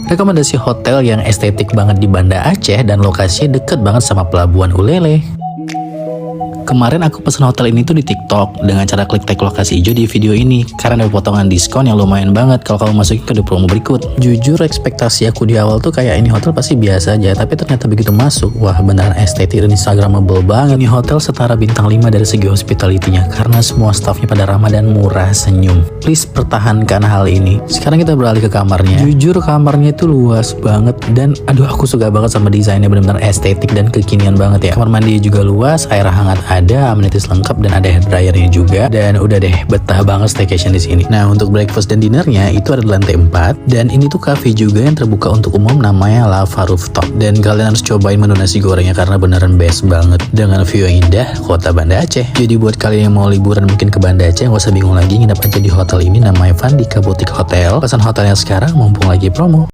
Rekomendasi hotel yang estetik banget di Banda Aceh dan lokasinya deket banget sama Pelabuhan Ulele. Kemarin aku pesen hotel ini tuh di TikTok dengan cara klik tag lokasi hijau di video ini karena ada potongan diskon yang lumayan banget kalau kamu masukin ke promo berikut. Jujur ekspektasi aku di awal tuh kayak ini hotel pasti biasa aja, tapi ternyata begitu masuk, wah beneran estetik dan instagramable banget. Ini hotel setara bintang 5 dari segi hospitality-nya karena semua staffnya pada ramah dan murah senyum. Please pertahankan hal ini. Sekarang kita beralih ke kamarnya. Jujur kamarnya itu luas banget dan aduh aku suka banget sama desainnya, bener-bener estetik dan kekinian banget ya. Kamar mandi juga luas, air hangat ada, amenities lengkap dan ada hair dryernya juga. Dan udah deh, betah banget staycation di sini. Nah, untuk breakfast dan dinnernya itu ada di lantai 4 dan ini tuh cafe juga yang terbuka untuk umum namanya Lava Rooftop. Dan kalian harus cobain menu nasi gorengnya karena beneran best banget dengan view yang indah kota Banda Aceh. Jadi buat kalian yang mau liburan mungkin ke Banda Aceh, gak usah bingung lagi, nginep aja di hotel ini namanya Vandika Boutique Hotel. Pesan hotelnya sekarang mumpung lagi promo.